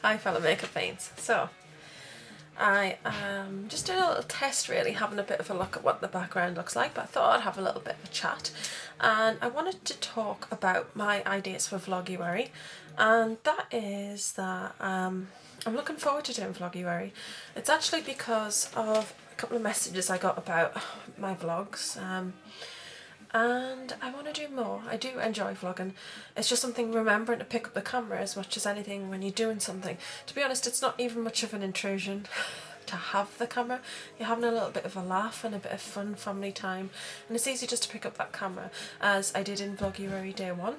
Hi fellow makeup fiends. So I am just doing a little test, really, having a bit of a look at what the background looks like, but I thought I'd have a little bit of a chat, and I wanted to talk about my ideas for Vloguary, and that is that I'm looking forward to doing Vloguary. It's actually because of a couple of messages I got about my vlogs, and I want to do more. I do enjoy vlogging. It's just something remembering to pick up the camera as much as anything when you're doing something. To be honest, it's not even much of an intrusion to have the camera. You're having a little bit of a laugh and a bit of fun family time, and it's easy just to pick up that camera, as I did in Vloguary day one.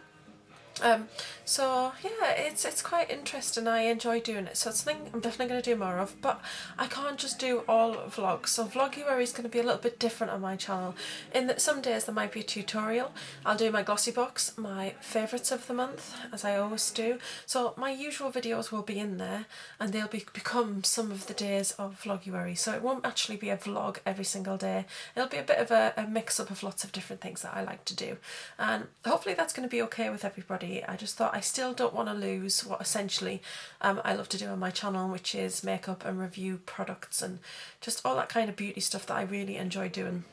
So yeah, it's quite interesting. I enjoy doing it, so it's something I'm definitely going to do more of, but I can't just do all vlogs. So Vloguary is going to be a little bit different on my channel, in that some days there might be a tutorial. I'll do my glossy box, my favourites of the month, as I always do. So my usual videos will be in there, and they'll become some of the days of Vloguary. So it won't actually be a vlog every single day. It'll be a bit of a mix-up of lots of different things that I like to do, and hopefully that's going to be okay with everybody. I just thought I still don't want to lose what essentially I love to do on my channel, which is makeup and review products and just all that kind of beauty stuff that I really enjoy doing.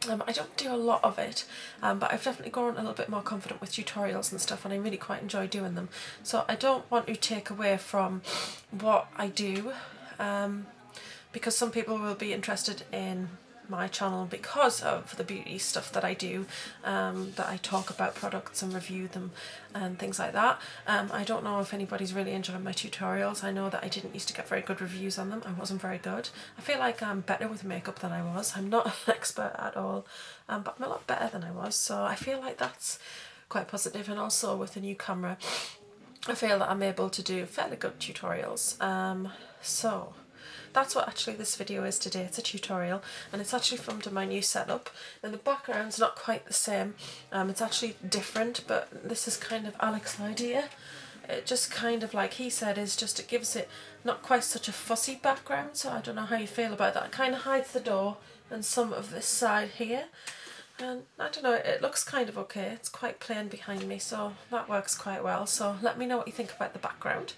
I don't do a lot of it, but I've definitely grown a little bit more confident with tutorials and stuff, and I really quite enjoy doing them. So I don't want to take away from what I do, because some people will be interested in my channel because of the beauty stuff that I do, that I talk about products and review them and things like that. I don't know if anybody's really enjoying my tutorials. I know that I didn't used to get very good reviews on them. I wasn't very good. I feel like I'm better with makeup than I was. I'm not an expert at all, but I'm a lot better than I was, so I feel like that's quite positive. And also with the new camera, I feel that I'm able to do fairly good tutorials. So that's what actually this video is today. It's a tutorial, and it's actually filmed in my new setup, and the background's not quite the same. It's actually different, but this is kind of Alex's idea. It just kind of, like he said, is just, it gives it not quite such a fussy background. So I don't know how you feel about that. It kind of hides the door and some of this side here, and I don't know, it looks kind of okay. It's quite plain behind me, so that works quite well. So let me know what you think about the background.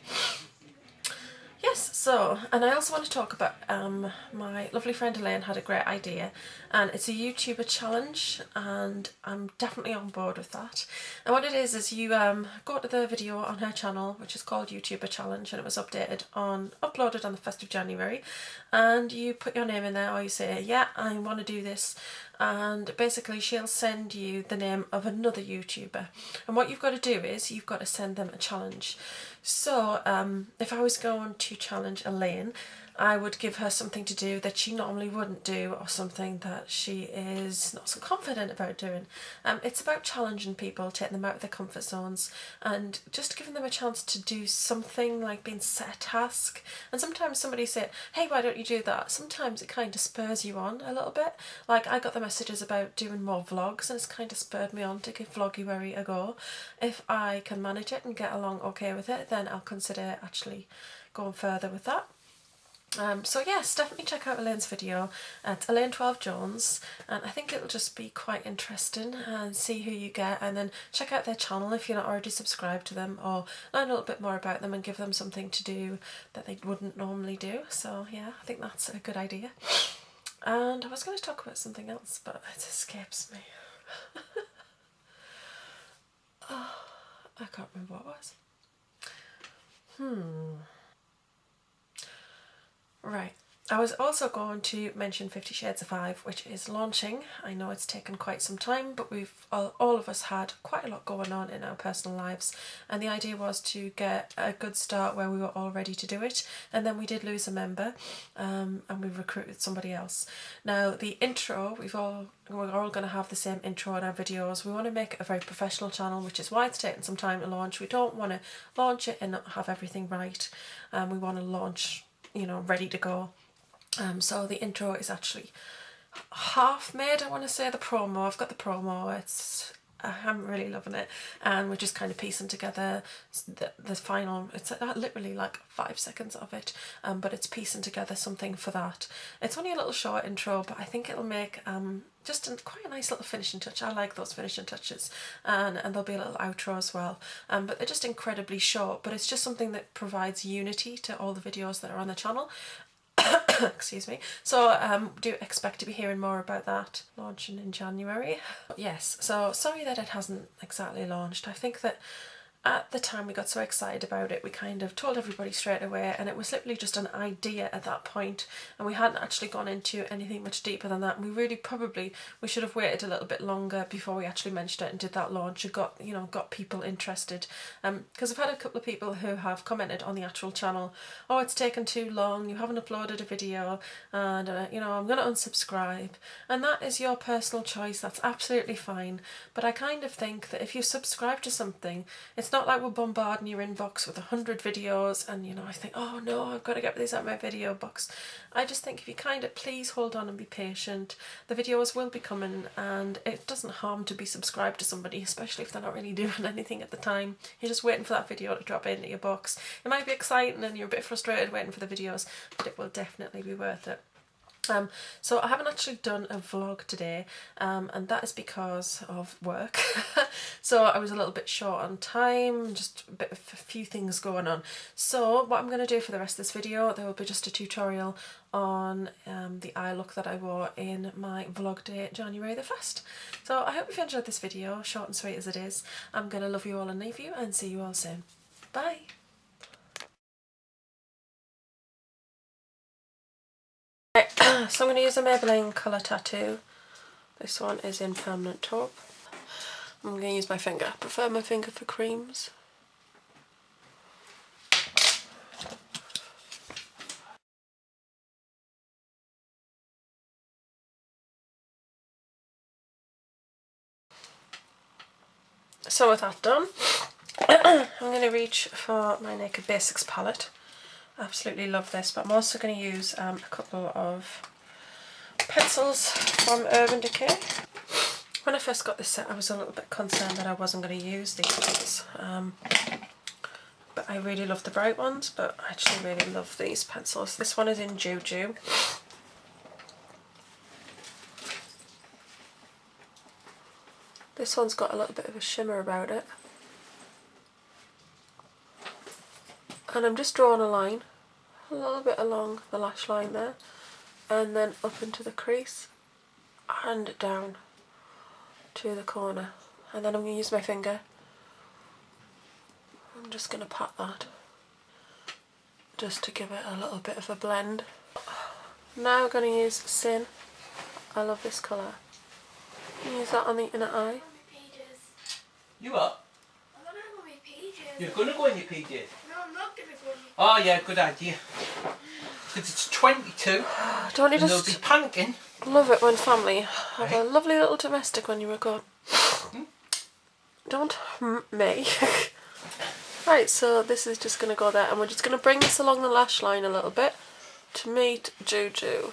Yes, so, and I also want to talk about my lovely friend Elaine had a great idea, and it's a YouTuber challenge, and I'm definitely on board with that. And what it is you go to the video on her channel, which is called YouTuber Challenge, and it was uploaded on the 1st of January, and you put your name in there, or you say, yeah, I want to do this, and basically she'll send you the name of another YouTuber, and what you've got to do is you've got to send them a challenge. So if I was going to challenge Elaine, I would give her something to do that she normally wouldn't do, or something that she is not so confident about doing. It's about challenging people, taking them out of their comfort zones, and just giving them a chance to do something, like being set a task. And sometimes somebody say, hey, why don't you do that? Sometimes it kind of spurs you on a little bit. Like, I got the messages about doing more vlogs, and it's kind of spurred me on to give Vloguary a go. If I can manage it and get along okay with it, then I'll consider actually going further with that. So yes, definitely check out Elaine's video at Elaine12Jones, and I think it'll just be quite interesting, and see who you get, and then check out their channel if you're not already subscribed to them, or learn a little bit more about them and give them something to do that they wouldn't normally do. So yeah, I think that's a good idea. And I was going to talk about something else, but it escapes me. Oh, I can't remember what it was. Right, I was also going to mention 50 Shades of 5, which is launching. I know it's taken quite some time, but we've all of us had quite a lot going on in our personal lives, and the idea was to get a good start where we were all ready to do it, and then we did lose a member, and we recruited somebody else. Now the intro, we're all going to have the same intro in our videos. We want to make it a very professional channel, which is why it's taken some time to launch. We don't want to launch it and not have everything right. We want to launch, you know, ready to go. So the intro is actually half made, I want to say. The promo, I've got the promo, it's I'm really loving it, and we're just kind of piecing together the final. It's literally like 5 seconds of it, but it's piecing together something for that. It's only a little short intro, but I think it'll make just quite a nice little finishing touch. I like those finishing touches, and there'll be a little outro as well. But they're just incredibly short, but it's just something that provides unity to all the videos that are on the channel. Excuse me. So do expect to be hearing more about that launching in January. Yes, so sorry that it hasn't exactly launched. I think that at the time we got so excited about it, we kind of told everybody straight away, and it was literally just an idea at that point, and we hadn't actually gone into anything much deeper than that. And we really we should have waited a little bit longer before we actually mentioned it and did that launch and got people interested. Because I've had a couple of people who have commented on the actual channel, oh, it's taken too long, you haven't uploaded a video, and I'm going to unsubscribe. And that is your personal choice, that's absolutely fine. But I kind of think that if you subscribe to something, it's not like we're bombarding your inbox with 100 videos and I think, oh no, I've got to get these out of my video box. I just think if you please hold on and be patient. The videos will be coming, and it doesn't harm to be subscribed to somebody, especially if they're not really doing anything at the time. You're just waiting for that video to drop into your box. It might be exciting and you're a bit frustrated waiting for the videos, but it will definitely be worth it. So I haven't actually done a vlog today, and that is because of work. So I was a little bit short on time, just a few things going on. So what I'm going to do for the rest of this video, there will be just a tutorial on the eye look that I wore in my vlog day, January the 1st. So I hope you've enjoyed this video, short and sweet as it is. I'm going to love you all and leave you, and see you all soon. Bye! So I'm going to use a Maybelline colour tattoo. This one is in Permanent Taupe. I'm going to use my finger. I prefer my finger for creams. So with that done, I'm going to reach for my Naked Basics palette. I absolutely love this, but I'm also going to use a couple of pencils from Urban Decay. When I first got this set, I was a little bit concerned that I wasn't going to use these ones, but I really love the bright ones, but I actually really love these pencils. This one is in Juju. This one's got a little bit of a shimmer about it. And I'm just drawing a line, a little bit along the lash line there, and then up into the crease and down to the corner. And then I'm going to use my finger. I'm just going to pat that just to give it a little bit of a blend. Now we're going to use Sin. I love this colour. Use that on the inner eye. You what? I'm going to go on my pages. You're going to go on your pages? No, I'm not going to go on my pages. Oh yeah, good idea. Because it's 22 Don't you and they'll just be panicking. love it when family have a lovely little domestic when you record? Don't me. Right, so this is just going to go there, and we're just going to bring this along the lash line a little bit to meet Juju.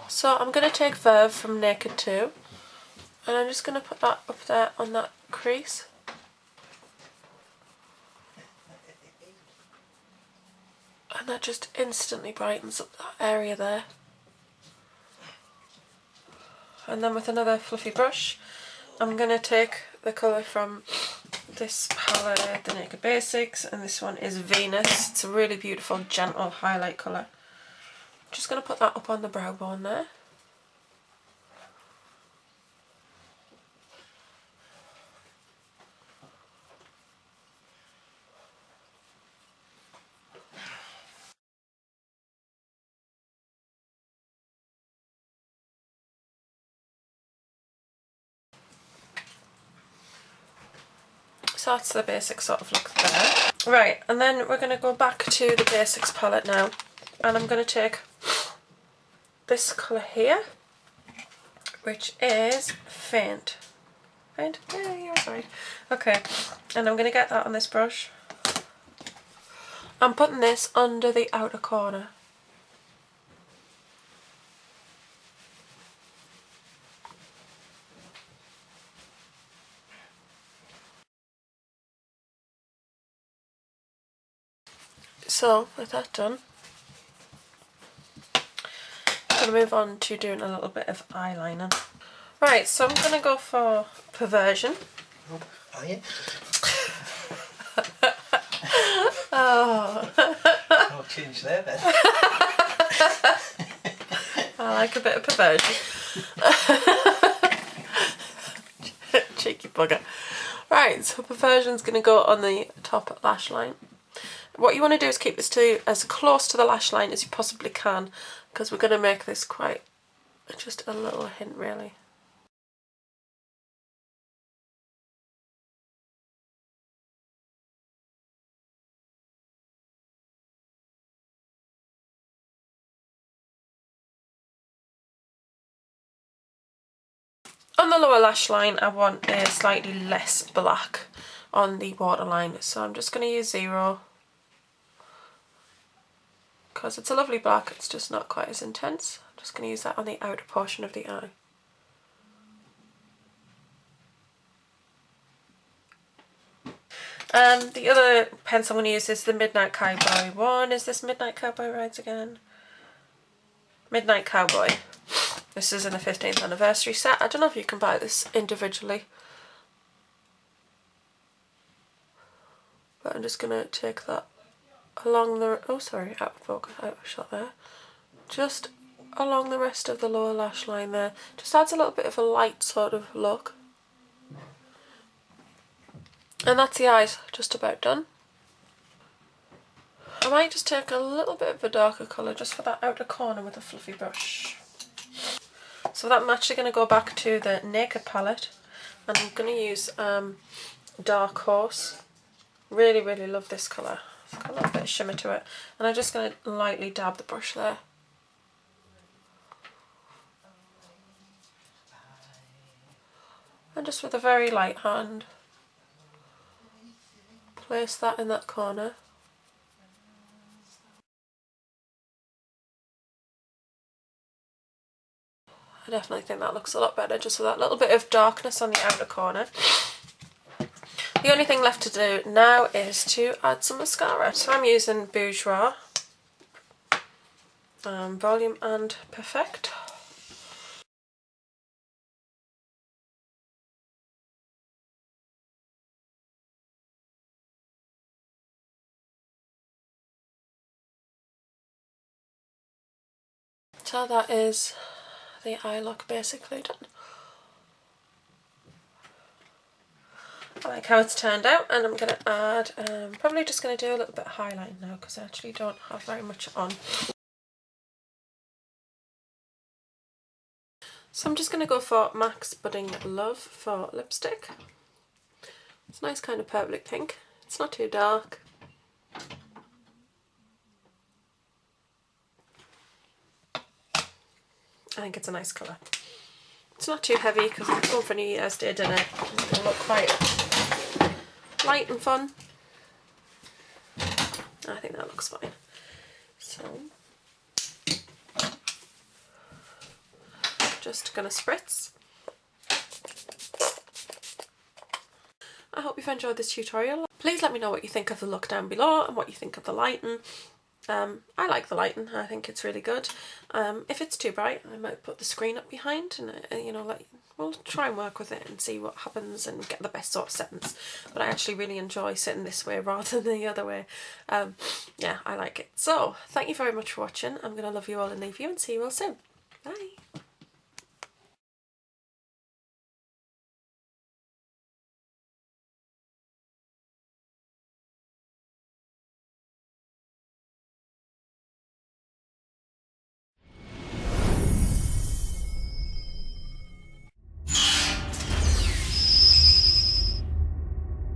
So I'm going to take Verve from Naked 2, and I'm just going to put that up there on that crease. And that just instantly brightens up that area there. And then with another fluffy brush, I'm going to take the colour from this palette, the Naked Basics, and this one is Venus. It's a really beautiful, gentle highlight colour. Just going to put that up on the brow bone there. So that's the basic sort of look there. Right, and then we're going to go back to the Basics palette now, and I'm going to take this colour here, which is Faint. Faint? Yeah, you're right. Okay, and I'm going to get that on this brush. I'm putting this under the outer corner. so with that done, I'm going to move on to doing a little bit of eyeliner. Right, so I'm going to go for Perversion. Oh, are you? Oh. No change there then. I like a bit of Perversion. Cheeky bugger. Right, so Perversion's going to go on the top lash line. What you want to do is keep this to as close to the lash line as you possibly can, because we're going to make this quite just a little hint really. On the lower lash line I want a slightly less black on the waterline, so I'm just going to use 0 because it's a lovely black, it's just not quite as intense. I'm just going to use that on the outer portion of the eye. The other pencil I'm going to use is the Midnight Cowboy one. Is this Midnight Cowboy Rides Again? Midnight Cowboy. This is in the 15th anniversary set. I don't know if you can buy this individually, but I'm just going to take that along the, oh sorry, out of focus, out of shot there. Just along the rest of the lower lash line there. Just adds a little bit of a light sort of look. And that's the eyes just about done. I might just take a little bit of a darker colour just for that outer corner with a fluffy brush. So that I'm actually going to go back to the Naked palette, and I'm going to use Dark Horse. Really, really love this colour. It's got a little bit of shimmer to it. And I'm just going to lightly dab the brush there. And just with a very light hand, place that in that corner. I definitely think that looks a lot better just with that little bit of darkness on the outer corner. The only thing left to do now is to add some mascara. So I'm using Bourjois, Volume and Perfect. So that is the eye look basically done. I like how it's turned out, and I'm going to add, probably just going to do a little bit of highlight now because I actually don't have very much on. So I'm just going to go for MAC's Budding Love for lipstick. It's a nice kind of purpley pink. It's not too dark. I think it's a nice colour. It's not too heavy because I'm going for New Year's Day dinner. It'll look quite light and fun. I think that looks fine. So, just gonna spritz. I hope you've enjoyed this tutorial. Please let me know what you think of the look down below and what you think of the lighting. I like the lighting, I think it's really good. If it's too bright, I might put the screen up behind and you know, we'll try and work with it and see what happens and get the best sort of settings. But I actually really enjoy sitting this way rather than the other way. Yeah, I like it. So, thank you very much for watching. I'm going to love you all and leave you and see you all soon.